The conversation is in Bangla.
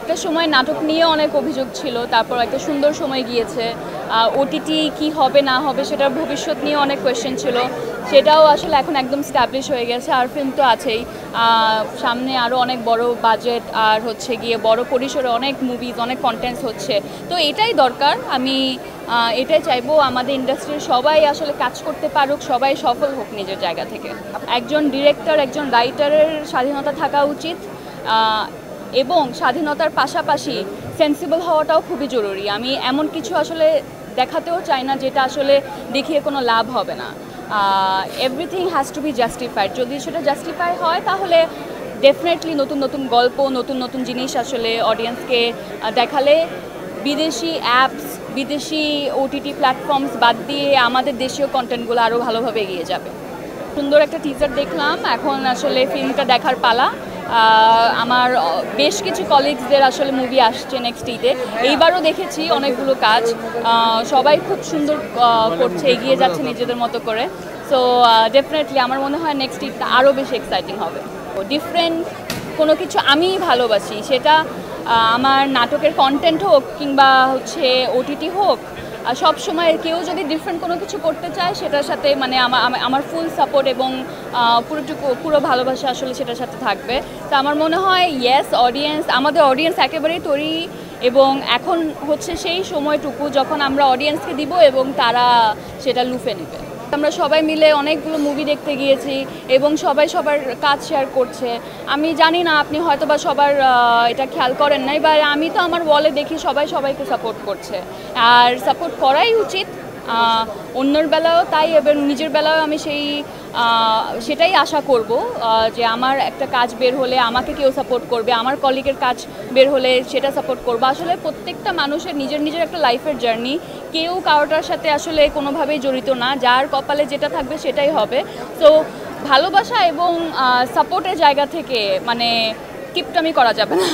একটা সময় নাটক নিয়ে অনেক অভিযোগ ছিল, তারপর একটা সুন্দর সময় গিয়েছে। ওটিটি কি হবে না হবে সেটার ভবিষ্যৎ নিয়ে অনেক কোয়েশ্চেন ছিল, সেটাও আসলে এখন একদম স্ট্যাবলিশ হয়ে গেছে। আর ফিল্ম তো আছেই, সামনে আরও অনেক বড় বাজেট আর হচ্ছে গিয়ে বড় পরিসরে অনেক মুভিজ, অনেক কন্টেন্টস হচ্ছে। তো এটাই দরকার, আমি এটাই চাইবো আমাদের ইন্ডাস্ট্রির সবাই আসলে কাজ করতে পারুক, সবাই সফল হোক নিজের জায়গা থেকে। একজন ডিরেক্টর, একজন রাইটারের স্বাধীনতা থাকা উচিত, এবং স্বাধীনতার পাশাপাশি সেন্সিবল হওয়াটাও খুবই জরুরি। আমি এমন কিছু আসলে দেখাতেও চাই না যেটা আসলে দেখিয়ে কোনো লাভ হবে না। Everything has to B justified. যদি সেটা জাস্টিফাই হয় তাহলে ডেফিনেটলি নতুন নতুন গল্প, নতুন নতুন জিনিস আসলে অডিয়েন্সকে দেখালে বিদেশি অ্যাপস, বিদেশি ওটিটি প্ল্যাটফর্মস বাদ দিয়ে আমাদের দেশীয় কন্টেন্টগুলো আরও ভালোভাবে এগিয়ে যাবে। সুন্দর একটা টিজার দেখলাম, এখন আসলে ফিল্মটা দেখার পালা। আমার বেশ কিছু কলিগসদের আসলে মুভি আসছে নেক্সট ঈদে, এইবারও দেখেছি অনেকগুলো কাজ, সবাই খুব সুন্দর করছে, এগিয়ে যাচ্ছে নিজেদের মতো করে। সো ডেফিনেটলি আমার মনে হয় নেক্সট ঈদটা আরও বেশি এক্সাইটিং হবে। ডিফারেন্ট কোনো কিছু আমি ভালোবাসি, সেটা আমার নাটকের কন্টেন্ট হোক কিংবা হচ্ছে ওটিটি হোক, সব সময় কেউ যদি ডিফারেন্ট কোনো কিছু করতে চায় সেটার সাথে মানে আমার ফুল সাপোর্ট এবং পুরো ভালোবাসা আসলে সেটার সাথে থাকবে। তো আমার মনে হয় ইয়েস, আমাদের অডিয়েন্স একেবারেই তৈরি, এবং এখন হচ্ছে সেই সময়টুকু যখন আমরা অডিয়েন্সকে দিব এবং তারা সেটা লুফে নেবে। আমরা সবাই মিলে অনেকগুলো মুভি দেখতে গিয়েছি এবং সবাই সবার কাজ শেয়ার করছে। আমি জানি না আপনি হয়তো বা সবার এটা খেয়াল করেন নাই, বা আমি তো আমার ওয়ালে দেখি সবাই সবাইকে সাপোর্ট করছে, আর সাপোর্ট করাই উচিত। অন্যের বেলাও তাই, এবং নিজের বেলাও আমি সেটাই আশা করব যে আমার একটা কাজ বের হলে আমাকে কেউ সাপোর্ট করবে, আমার কলিগের কাজ বের হলে সেটা সাপোর্ট করবো। আসলে প্রত্যেকটা মানুষের নিজের নিজের একটা লাইফের জার্নি, কেউ কারোটার সাথে আসলে কোনোভাবেই জড়িত না, যার কপালে যেটা থাকবে সেটাই হবে। তো ভালোবাসা এবং সাপোর্টের জায়গা থেকে মানে কিপটামি করা যাবে না।